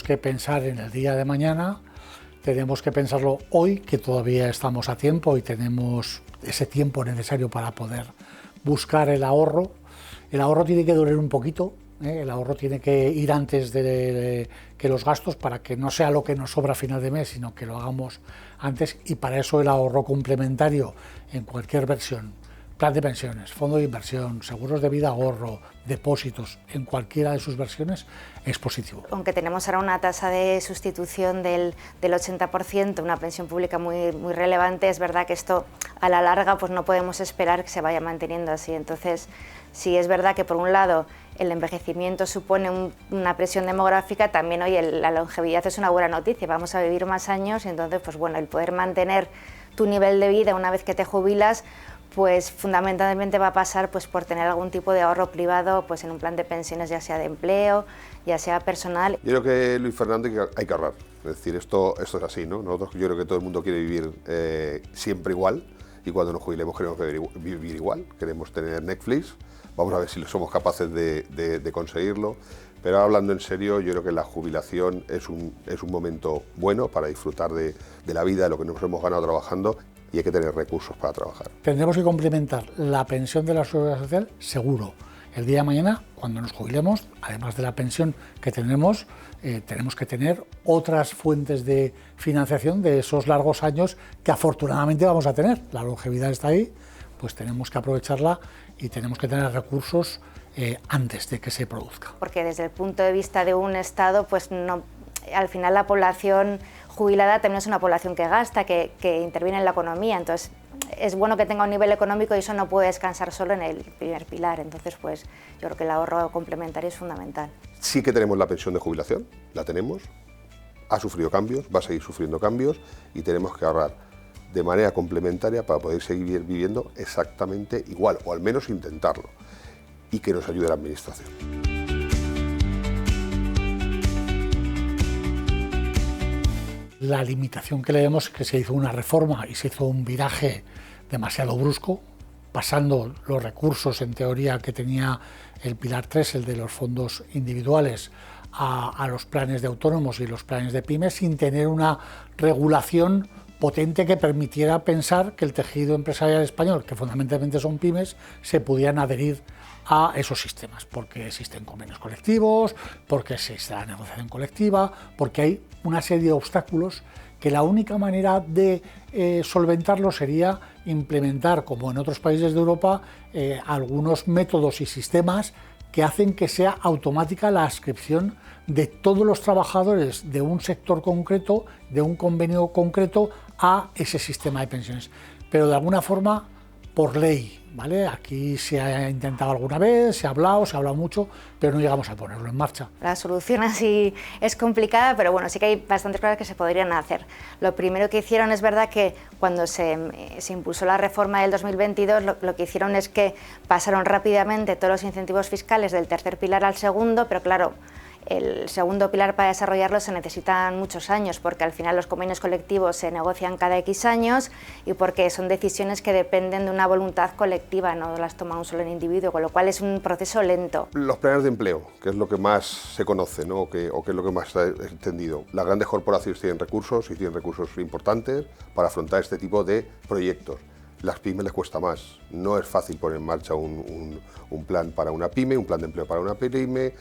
que pensar en el día de mañana, tenemos que pensarlo hoy, que todavía estamos a tiempo y tenemos ese tiempo necesario para poder buscar el ahorro. El ahorro tiene que durar un poquito, el ahorro tiene que ir antes de que los gastos, para que no sea lo que nos sobra a final de mes, sino que lo hagamos antes, y para eso el ahorro complementario en cualquier versión, plan de pensiones, fondo de inversión, seguros de vida, ahorro, depósitos, en cualquiera de sus versiones es positivo. Aunque tenemos ahora una tasa de sustitución del 80%, una pensión pública muy relevante, es verdad que esto a la larga pues no podemos esperar que se vaya manteniendo así. Entonces, sí es verdad que por un lado el envejecimiento supone una presión demográfica, también hoy la longevidad es una buena noticia, vamos a vivir más años, y entonces pues bueno, el poder mantener tu nivel de vida una vez que te jubilas, pues fundamentalmente va a pasar pues por tener algún tipo de ahorro privado pues en un plan de pensiones, ya sea de empleo, ya sea personal. Yo creo que, Luis Fernando, hay que ahorrar. Es decir, esto es así, ¿no? Yo creo que todo el mundo quiere vivir siempre igual, y cuando nos jubilemos queremos vivir igual, queremos tener Netflix. Vamos a ver si somos capaces de conseguirlo. Pero ahora, hablando en serio, yo creo que la jubilación es un momento bueno para disfrutar de la vida, de lo que nos hemos ganado trabajando, y hay que tener recursos para trabajar. Tendremos que complementar la pensión de la Seguridad Social, seguro. El día de mañana, cuando nos jubilemos, además de la pensión que tenemos que tener otras fuentes de financiación de esos largos años que afortunadamente vamos a tener. La longevidad está ahí, pues tenemos que aprovecharla y tenemos que tener recursos antes de que se produzca. Porque desde el punto de vista de un Estado, pues no, al final la población jubilada también es una población que gasta, que interviene en la economía, entonces es bueno que tenga un nivel económico, y eso no puede descansar solo en el primer pilar. Entonces pues yo creo que el ahorro complementario es fundamental. Sí que tenemos la pensión de jubilación, la tenemos, ha sufrido cambios, va a seguir sufriendo cambios, y tenemos que ahorrar de manera complementaria para poder seguir viviendo exactamente igual, o al menos intentarlo, y que nos ayude la Administración. La limitación que le vemos es que se hizo una reforma y se hizo un viraje demasiado brusco, pasando los recursos en teoría que tenía el Pilar 3, el de los fondos individuales, a los planes de autónomos y los planes de pymes, sin tener una regulación potente que permitiera pensar que el tejido empresarial español, que fundamentalmente son pymes, se pudieran adherir a esos sistemas, porque existen convenios colectivos, porque existe la negociación colectiva, porque hay una serie de obstáculos que la única manera de solventarlo sería implementar, como en otros países de Europa, algunos métodos y sistemas que hacen que sea automática la adscripción de todos los trabajadores de un sector concreto, de un convenio concreto, a ese sistema de pensiones. Pero de alguna forma, por ley, ¿vale? Aquí se ha intentado alguna vez, se ha hablado mucho, pero no llegamos a ponerlo en marcha. La solución así es complicada, pero bueno, sí que hay bastantes cosas que se podrían hacer. Lo primero que hicieron, es verdad que cuando se impulsó la reforma del 2022, lo que hicieron es que pasaron rápidamente todos los incentivos fiscales del tercer pilar al segundo, pero claro, el segundo pilar, para desarrollarlo se necesitan muchos años, porque al final los convenios colectivos se negocian cada X años, y porque son decisiones que dependen de una voluntad colectiva, no las toma un solo individuo, con lo cual es un proceso lento. Los planes de empleo, que es lo que más se conoce, ¿no? o que es lo que más está entendido. Las grandes corporaciones tienen recursos, y tienen recursos importantes para afrontar este tipo de proyectos. Las pymes les cuesta más, no es fácil poner en marcha un plan para una pyme, un plan de empleo para una pyme.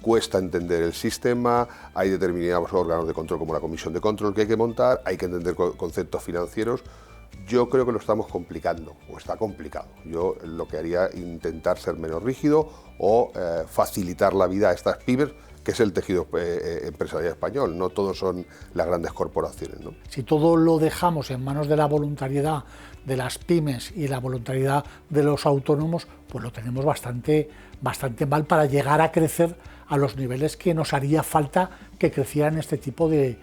Cuesta entender el sistema, hay determinados órganos de control como la comisión de control que hay que montar, hay que entender conceptos financieros. Yo creo que lo estamos complicando, o está complicado. Yo lo que haría es intentar ser menos rígido o facilitar la vida a estas pymes, que es el tejido empresarial español, no todos son las grandes corporaciones, ¿no? Si todo lo dejamos en manos de la voluntariedad de las pymes y la voluntariedad de los autónomos, pues lo tenemos bastante mal para llegar a crecer a los niveles que nos haría falta que crecieran este tipo de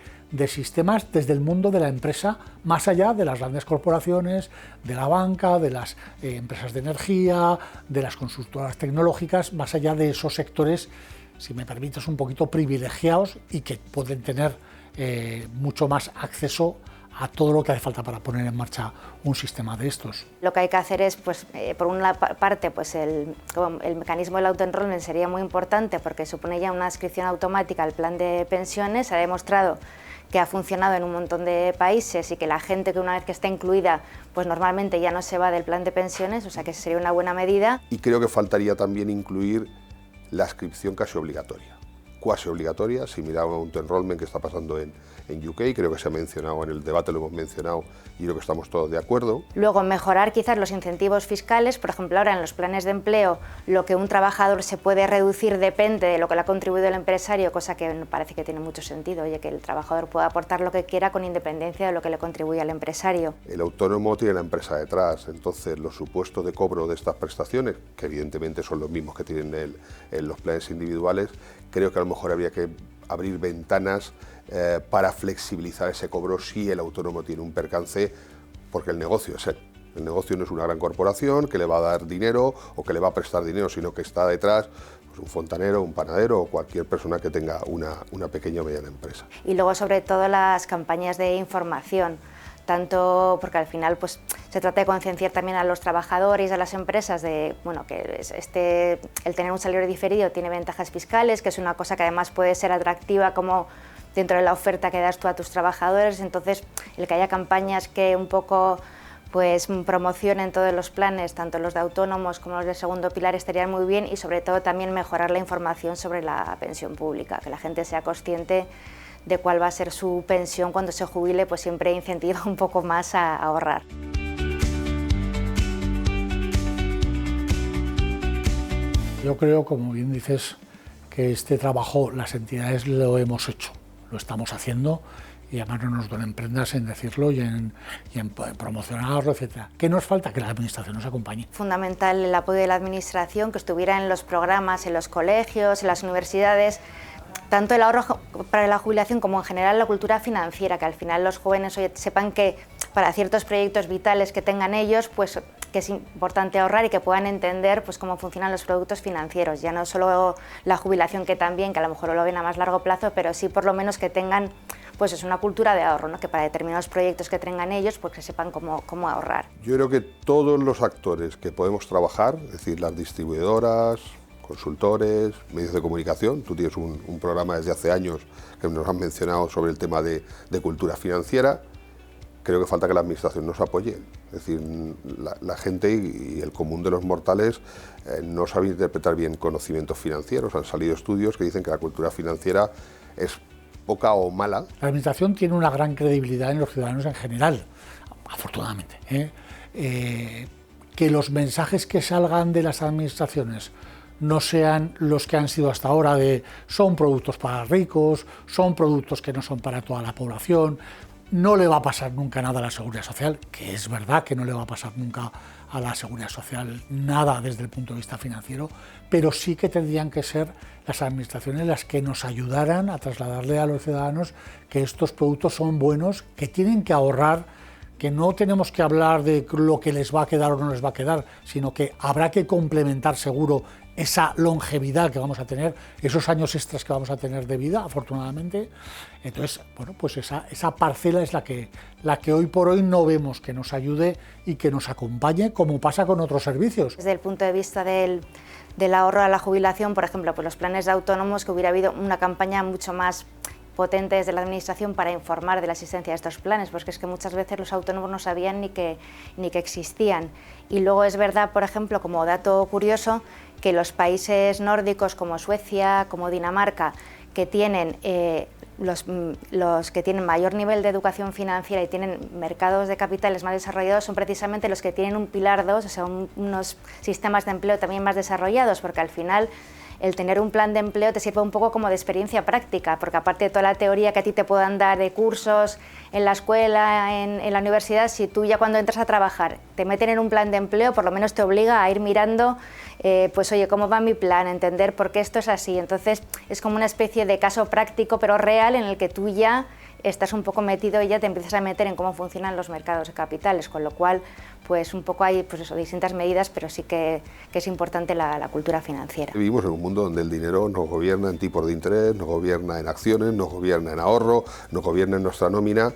sistemas desde el mundo de la empresa, más allá de las grandes corporaciones, de la banca, de las empresas de energía, de las consultoras tecnológicas, más allá de esos sectores, si me permites, un poquito privilegiados y que pueden tener mucho más acceso a todo lo que hace falta para poner en marcha un sistema de estos. Lo que hay que hacer es, pues, por una parte, pues el mecanismo del auto-enrollment sería muy importante porque supone ya una adscripción automática al plan de pensiones. Se ha demostrado que ha funcionado en un montón de países y que la gente que una vez que está incluida, pues normalmente ya no se va del plan de pensiones, o sea que sería una buena medida. Y creo que faltaría también incluir la adscripción casi obligatoria. Cuasi obligatoria, similar a un auto-enrollment que está pasando en UK, creo que se ha mencionado en el debate, lo hemos mencionado y creo que estamos todos de acuerdo. Luego, mejorar quizás los incentivos fiscales, por ejemplo, ahora en los planes de empleo, lo que un trabajador se puede reducir depende de lo que le ha contribuido el empresario, cosa que me parece que tiene mucho sentido, oye, que el trabajador pueda aportar lo que quiera con independencia de lo que le contribuye al empresario. El autónomo tiene la empresa detrás, entonces los supuestos de cobro de estas prestaciones, que evidentemente son los mismos que tienen en los planes individuales, creo que a lo mejor habría que abrir ventanas para flexibilizar ese cobro si el autónomo tiene un percance, porque el negocio es él. El negocio no es una gran corporación que le va a dar dinero o que le va a prestar dinero, sino que está detrás pues un fontanero, un panadero o cualquier persona que tenga una pequeña o mediana empresa. Y luego, sobre todo, las campañas de información, tanto porque al final pues, se trata de concienciar también a los trabajadores y a las empresas de bueno, que el tener un salario diferido tiene ventajas fiscales, que es una cosa que además puede ser atractiva como dentro de la oferta que das tú a tus trabajadores. Entonces, el que haya campañas que un poco pues promocionen todos los planes, tanto los de autónomos como los del segundo pilar, estarían muy bien, y sobre todo también mejorar la información sobre la pensión pública, que la gente sea consciente de cuál va a ser su pensión cuando se jubile, pues siempre incentiva un poco más a ahorrar. Yo creo, como bien dices, que este trabajo las entidades lo hemos hecho, lo estamos haciendo, y además no nos duelen prendas en decirlo y en promocionarlo, etc. ¿Qué nos falta? Que la administración nos acompañe. Fundamental el apoyo de la administración, que estuviera en los programas, en los colegios, en las universidades, tanto el ahorro para la jubilación como en general la cultura financiera, que al final los jóvenes sepan que para ciertos proyectos vitales que tengan ellos, pues que es importante ahorrar y que puedan entender pues cómo funcionan los productos financieros, ya no solo la jubilación, que también, que a lo mejor lo ven a más largo plazo, pero sí por lo menos que tengan pues es una cultura de ahorro, ¿no? Que para determinados proyectos que tengan ellos, pues que sepan cómo ahorrar. Yo creo que todos los actores que podemos trabajar, es decir, las distribuidoras, consultores, medios de comunicación, tú tienes un programa desde hace años que nos han mencionado sobre el tema de cultura financiera, creo que falta que la administración nos apoye. Es decir, la gente y el común de los mortales no sabe interpretar bien conocimientos financieros. Han salido estudios que dicen que la cultura financiera es poca o mala. La administración tiene una gran credibilidad en los ciudadanos en general, afortunadamente. Que los mensajes que salgan de las administraciones no sean los que han sido hasta ahora de son productos para ricos, son productos que no son para toda la población. No le va a pasar nunca nada a la Seguridad Social, que es verdad que no le va a pasar nunca a la Seguridad Social nada desde el punto de vista financiero, pero sí que tendrían que ser las administraciones las que nos ayudaran a trasladarle a los ciudadanos que estos productos son buenos, que tienen que ahorrar, que no tenemos que hablar de lo que les va a quedar o no les va a quedar, sino que habrá que complementar seguro esa longevidad que vamos a tener, esos años extras que vamos a tener de vida, afortunadamente. Entonces, bueno, pues esa parcela es la que hoy por hoy no vemos que nos ayude y que nos acompañe, como pasa con otros servicios. Desde el punto de vista del ahorro a la jubilación, por ejemplo, pues los planes de autónomos, que hubiera habido una campaña mucho más potente desde la administración para informar de la existencia de estos planes, porque es que muchas veces los autónomos no sabían ni que existían. Y luego es verdad, por ejemplo, como dato curioso, que los países nórdicos como Suecia, como Dinamarca, que tienen los que tienen mayor nivel de educación financiera y tienen mercados de capitales más desarrollados, son precisamente los que tienen un pilar 2, o sea, unos sistemas de empleo también más desarrollados, porque al final el tener un plan de empleo te sirve un poco como de experiencia práctica, porque aparte de toda la teoría que a ti te puedan dar de cursos en la escuela, en la universidad, si tú ya cuando entras a trabajar te meten en un plan de empleo, por lo menos te obliga a ir mirando, pues oye, ¿cómo va mi plan? Entender por qué esto es así. Entonces es como una especie de caso práctico pero real en el que tú ya estás un poco metido y ya te empiezas a meter en cómo funcionan los mercados de capitales, con lo cual pues un poco hay pues eso, distintas medidas, pero sí que es importante la cultura financiera. Vivimos en un mundo donde el dinero nos gobierna en tipos de interés, nos gobierna en acciones, nos gobierna en ahorro, nos gobierna en nuestra nómina,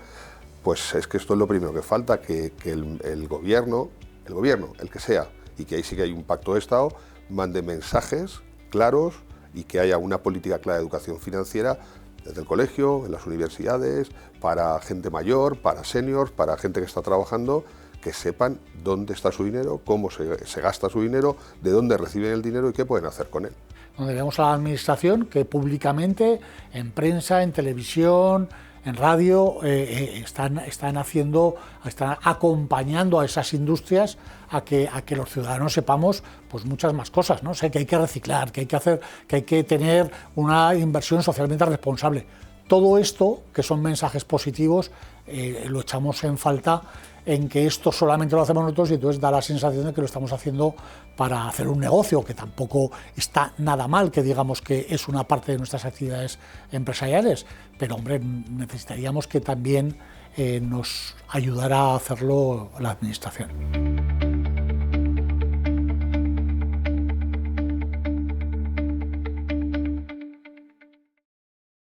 pues es que esto es lo primero que falta, que el gobierno, el que sea, y que ahí sí que hay un pacto de Estado, mande mensajes claros y que haya una política clara de educación financiera desde el colegio, en las universidades, para gente mayor, para seniors, para gente que está trabajando, que sepan dónde está su dinero, cómo se gasta su dinero, de dónde reciben el dinero y qué pueden hacer con él. Donde vemos a la administración que públicamente, en prensa, en televisión, en radio, están acompañando a esas industrias a que los ciudadanos sepamos pues muchas más cosas, ¿no? O sea, que hay que reciclar, que hay que tener una inversión socialmente responsable. Todo esto, que son mensajes positivos, lo echamos en falta en que esto solamente lo hacemos nosotros y entonces da la sensación de que lo estamos haciendo para hacer un negocio, que tampoco está nada mal, que digamos que es una parte de nuestras actividades empresariales, pero hombre, necesitaríamos que también nos ayudara a hacerlo la administración.